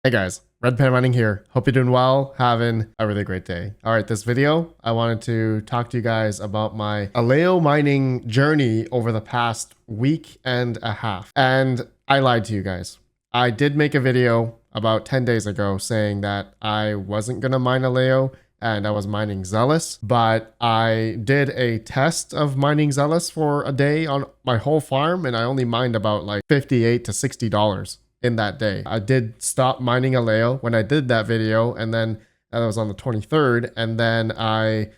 Hey guys, RedPandaMining here. Hope you're doing well, having a really great day. All right, this video, I wanted to talk to you guys about my Aleo mining journey over the past week and a half. And I lied to you guys. I did make a video about 10 days ago saying that I wasn't going to mine Aleo and I was mining Zealous, but I did a test of mining Zealous for a day on my whole farm and I only mined about like $58 to $60 in that day. I did stop mining Aleo when I did that video, and then that was on the 23rd, and then I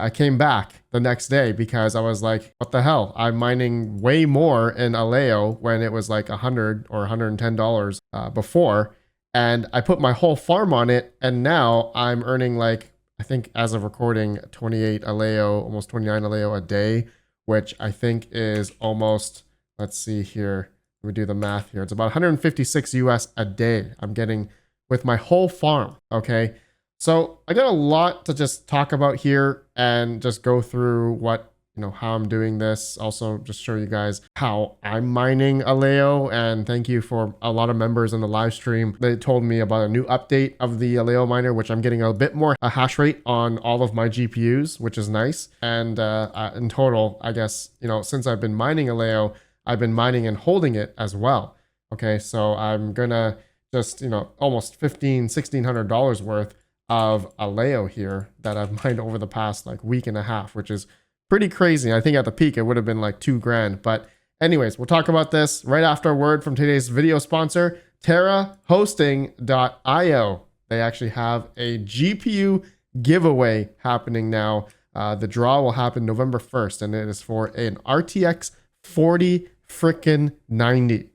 came back the next day because I was like, what the hell? I'm mining way more in Aleo when it was like $100 or $110 before, and I put my whole farm on it, and now I'm earning like, I think as of recording, 28 Aleo, almost 29 Aleo a day, which I think is almost, let's see here, we do the math here. It's about 156 US a day I'm getting with my whole farm. Okay. So I got a lot to just talk about here and just go through what, how I'm doing this. Also just show you guys how I'm mining Aleo. And thank you for a lot of members in the live stream. They told me about a new update of the Aleo miner, which I'm getting a bit more a hash rate on all of my GPUs, which is nice. And in total, I guess, since I've been mining Aleo, I've been mining and holding it as well. Okay, so I'm gonna just, almost $1,600 worth of Aleo here that I've mined over the past like week and a half, which is pretty crazy. I think at the peak it would have been like $2,000. But anyways, we'll talk about this right after a word from today's video sponsor, Tera Hosting.io. They actually have a GPU giveaway happening now. The draw will happen November 1st, and it is for an RTX 40 frickin' 90.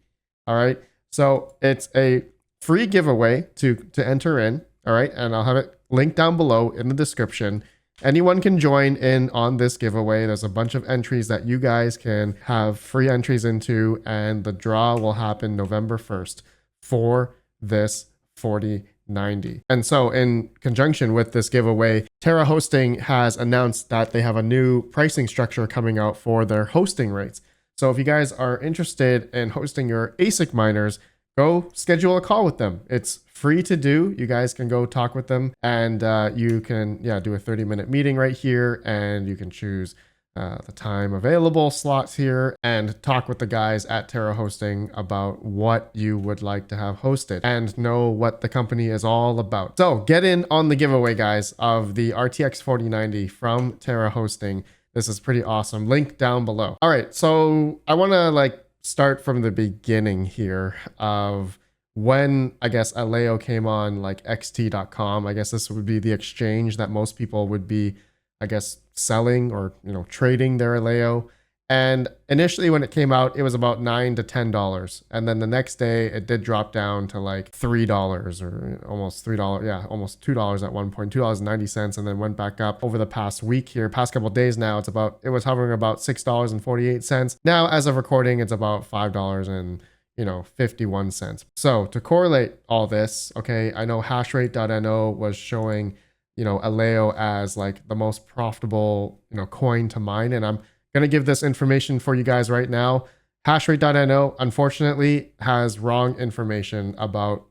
All right, so it's a free giveaway to enter in. All right, and I'll have it linked down below in the description. Anyone can join in on this giveaway. There's a bunch of entries that you guys can have free entries into, and the draw will happen November 1st for this 4090. And so in conjunction with this giveaway, Tera Hosting has announced that they have a new pricing structure coming out for their hosting rates. So if you guys are interested in hosting your ASIC miners, go schedule a call with them. It's free to do. You guys can go talk with them, and you can do a 30-minute meeting right here, and you can choose the time available slots here and talk with the guys at Tera Hosting about what you would like to have hosted and know what the company is all about. So get in on the giveaway, guys, of the RTX 4090 from Tera Hosting. This is pretty awesome. Link down below. All right, so I want to start from the beginning here of when I guess Aleo came on like xt.com. I guess this would be the exchange that most people would be, I guess, selling or trading their Aleo. And initially when it came out, it was about $9 to $10. And then the next day it did drop down to like $3 or almost $3. Yeah, almost $2 at one point, $2.90, and then went back up over the past week here, past couple of days now. It was hovering about $6.48. Now, as of recording, it's about $5.51. So to correlate all this, okay, I know hashrate.no was showing, Aleo as like the most profitable, coin to mine. And I'm going to give this information for you guys right now. Hashrate.no, unfortunately, has wrong information about,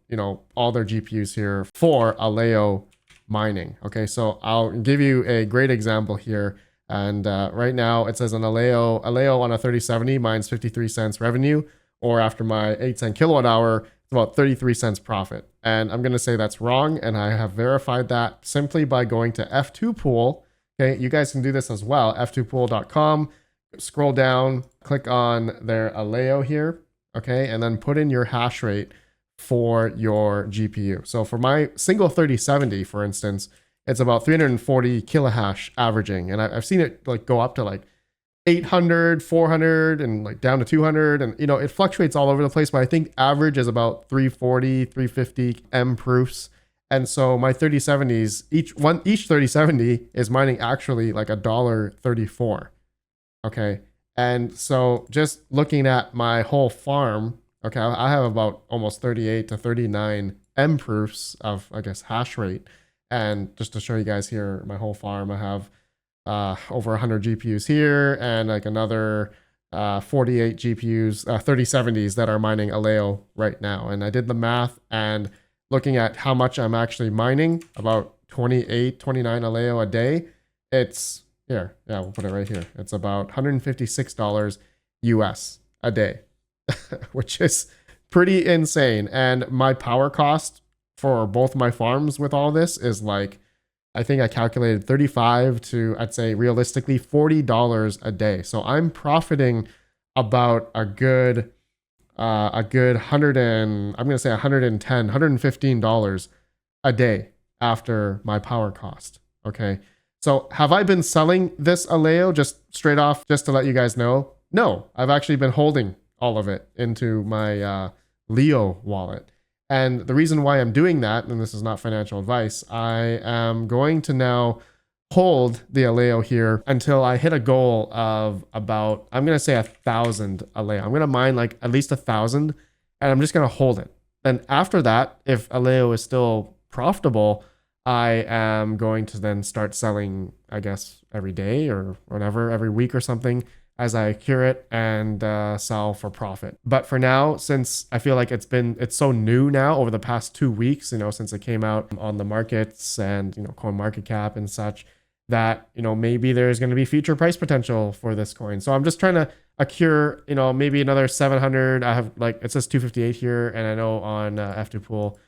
all their GPUs here for Aleo mining. Okay, so I'll give you a great example here. And right now it says an Aleo on a 3070 mines 53 cents revenue, or after my 8-cent kilowatt hour, it's about 33 cents profit. And I'm going to say that's wrong. And I have verified that simply by going to F2Pool. Okay, you guys can do this as well. F2pool.com, scroll down, click on their Aleo here, okay, and then put in your hash rate for your GPU. So for my single 3070, for instance, it's about 340 kilohash averaging, and I've seen it go up to like 800, 400, and like down to 200, and it fluctuates all over the place. But I think average is about 340, 350 M proofs. And so my 3070s, each 3070 is mining actually like $1.34. Okay. And so just looking at my whole farm, okay, I have about almost 38 to 39 M proofs of, I guess, hash rate. And just to show you guys here, my whole farm, I have over 100 GPUs here and like another 48 GPUs, 3070s that are mining Aleo right now. And I did the math, and looking at how much I'm actually mining, about 28, 29 Aleo a day, it's here. Yeah, we'll put it right here. It's about $156 US a day, which is pretty insane. And my power cost for both my farms with all this is like, I think I calculated 35 to, I'd say realistically $40 a day. So I'm profiting about a good 100 and I'm going to say 110, $115 a day after my power cost. Okay. So have I been selling this Aleo just straight off, just to let you guys know? No, I've actually been holding all of it into my Leo wallet. And the reason why I'm doing that, and this is not financial advice, I am going to now hold the Aleo here until I hit a goal of about, I'm going to say 1,000 Aleo. I'm going to mine like at least 1,000 and I'm just going to hold it. Then after that, if Aleo is still profitable, I am going to then start selling, I guess, every day or whatever, every week or something as I cure it and sell for profit. But for now, since I feel like it's so new now over the past 2 weeks, since it came out on the markets and, CoinMarketCap and such, that, maybe there's going to be future price potential for this coin. So I'm just trying to accrue, maybe another 700. I have it says 258 here. And I know on F2 Pool,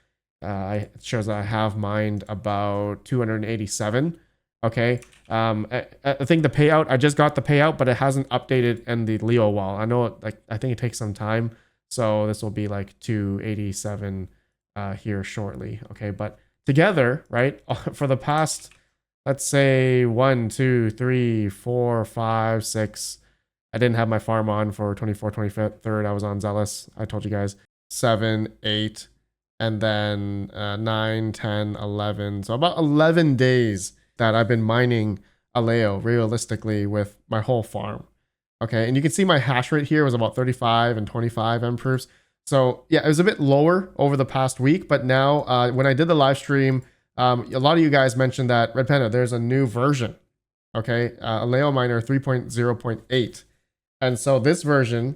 it shows that I have mined about 287. Okay. I think the payout, I just got the payout, but it hasn't updated in the Leo wall. I know I think it takes some time. So this will be like 287 here shortly. Okay. But together, right, for the past, let's say 1, 2, 3, 4, 5, 6. I didn't have my farm on for 24, 23rd. I was on Zealous. I told you guys 7, 8, and then 9, 10, 11. So about 11 days that I've been mining Aleo realistically with my whole farm. Okay. And you can see my hash rate here was about 35 and 25 mproofs. So yeah, it was a bit lower over the past week, but now when I did the live stream, a lot of you guys mentioned that Red Panda, there's a new version. Okay. Aleo Miner 3.0.8. And so this version,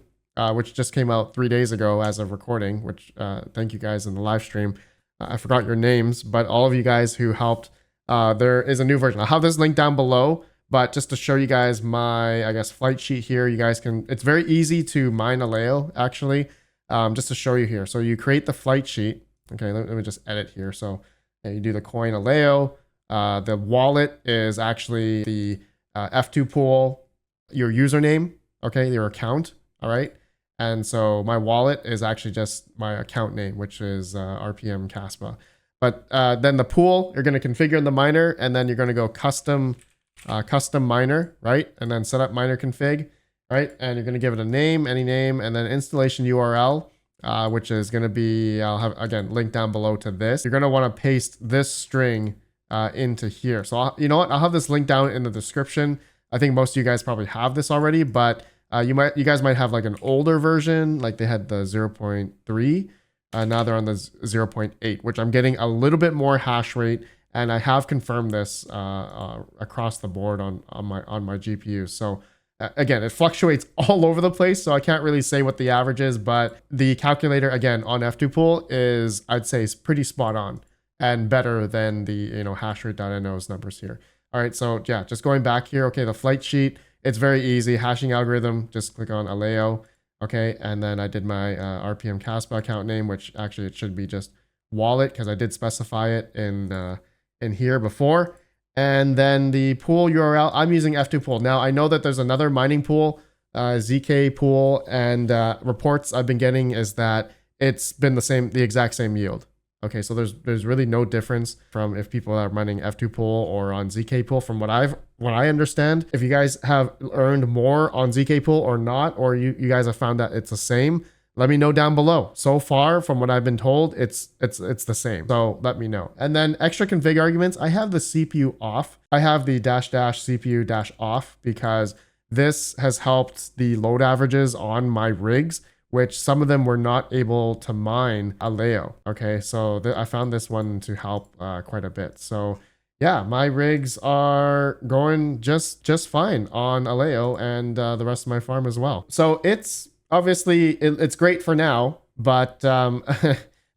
which just came out 3 days ago as of recording, which thank you guys in the live stream. I forgot your names, but all of you guys who helped, there is a new version. I'll have this link down below, but just to show you guys my, I guess, flight sheet here, you guys can, it's very easy to mine Aleo actually, just to show you here. So you create the flight sheet. Okay, let me just edit here. So you do the coin Aleo. The wallet is actually the F2 Pool, your username, okay, your account, all right? And so my wallet is actually just my account name, which is RPM Caspa. But then the pool, you're going to configure in the miner, and then you're going to go custom miner, right? And then set up miner config, right? And you're going to give it a name, any name, and then installation URL, which is going to be, I'll have, again, link down below to this. You're going to want to paste this string into here. So you know what? I'll have this link down in the description. I think most of you guys probably have this already, but you guys might have like an older version, like they had the 0.3. Now they're on the 0.8, which I'm getting a little bit more hash rate, and I have confirmed this across the board on my GPU. So again, it fluctuates all over the place, so I can't really say what the average is, but the calculator again on F2 Pool is, I'd say, is pretty spot on and better than the hashrate.no's numbers here. All right, so yeah, just going back here. Okay, the flight sheet, it's very easy. Hashing algorithm, just click on Aleo. Okay, and then I did my RPM Caspa account name, which actually it should be just wallet because I did specify it in here before. And then the pool URL, I'm using F2 Pool. Now I know that there's another mining pool, ZK Pool, and reports I've been getting is that it's been the exact same yield. Okay, so there's really no difference from if people are mining F2 Pool or on ZK Pool from what I understand. If you guys have earned more on ZK Pool or not, or you guys have found that it's the same, let me know down below. So far, from what I've been told, it's the same. So let me know. And then extra config arguments, I have the CPU off. I have the -- CPU - off because this has helped the load averages on my rigs, which some of them were not able to mine Aleo. Okay, so I found this one to help quite a bit. So yeah, my rigs are going just fine on Aleo and the rest of my farm as well. So it's obviously it's great for now, but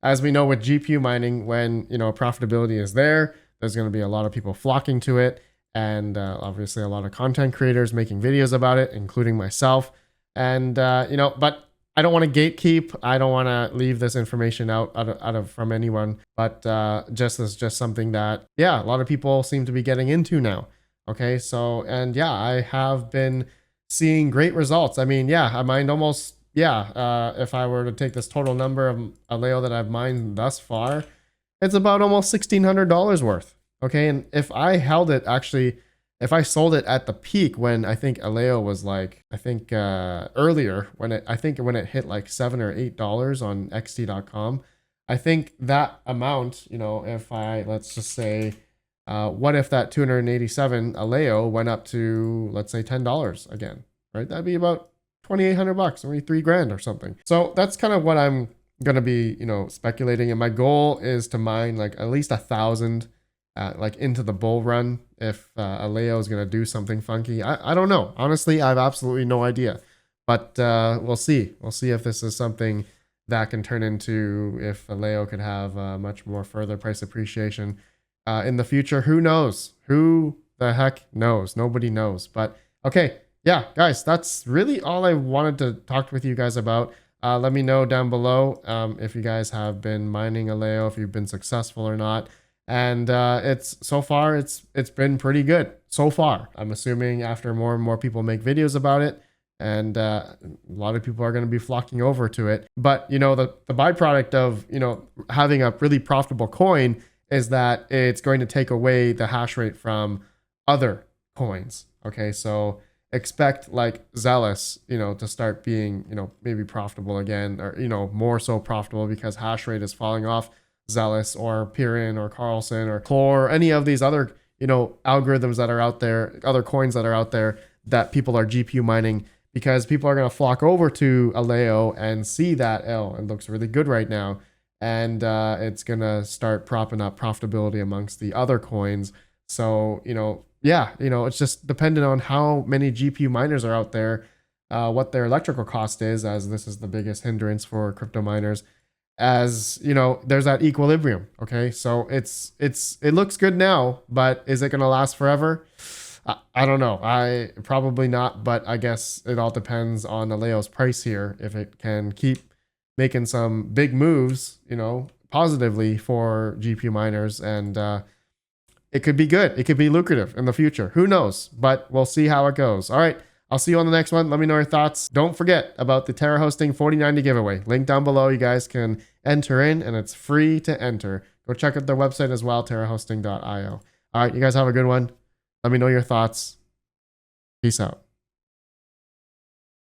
as we know with GPU mining, when, you know, profitability is there, there's going to be a lot of people flocking to it. And obviously a lot of content creators making videos about it, including myself. And, you know, but I don't want to gatekeep. I don't want to leave this information out of from anyone. But just as just something that, yeah, a lot of people seem to be getting into now. Okay, so, and yeah, I have been seeing great results. I mean, yeah, I mined almost, yeah, if I were to take this total number of Aleo that I've mined thus far, it's about almost $1,600 worth. Okay, and if I held it, actually, if I sold it at the peak when I think Aleo was like, I think earlier when it hit like $7 or $8 on xt.com, I think that amount, you know, if I, let's just say, what if that 287 Aleo went up to, let's say, $10 again, right? That'd be about $2,800, maybe $3,000 or something. So that's kind of what I'm gonna be, you know, speculating. And my goal is to mine like at least 1,000, like into the bull run. If Aleo is gonna do something funky, I don't know. Honestly, I have absolutely no idea. But we'll see. We'll see if this is something that can turn into, if Aleo could have much more further price appreciation in the future. Who knows? Who the heck knows? Nobody knows. But okay, yeah, guys, that's really all I wanted to talk with you guys about. Let me know down below if you guys have been mining Aleo, if you've been successful or not. And it's so far it's been pretty good so far. I'm assuming after more and more people make videos about it, and a lot of people are going to be flocking over to it. But you know, the byproduct of, you know, having a really profitable coin is that it's going to take away the hash rate from other coins. Okay, so expect like Zealous, you know, to start being, you know, maybe profitable again, or, you know, more so profitable because hash rate is falling off. Zealous or Pirin or Carlson or Chlor, any of these other, you know, algorithms that are out there, other coins that are out there that people are GPU mining, because people are going to flock over to Aleo and see that, oh, it looks really good right now. And it's going to start propping up profitability amongst the other coins. So, you know, yeah, you know, it's just dependent on how many GPU miners are out there, what their electrical cost is, as this is the biggest hindrance for crypto miners. As you know, there's that equilibrium. Okay, so it looks good now, but is it going to last forever? I don't know. I probably not, but I guess it all depends on Aleo's price here. If it can keep making some big moves, you know, positively for GPU miners, and it could be good. It could be lucrative in the future. Who knows? But we'll see how it goes. All right. I'll see you on the next one. Let me know your thoughts. Don't forget about the Tera Hosting 4090 giveaway. Link down below. You guys can enter in, and it's free to enter. Go check out their website as well, terahosting.io. All right, you guys have a good one. Let me know your thoughts. Peace out.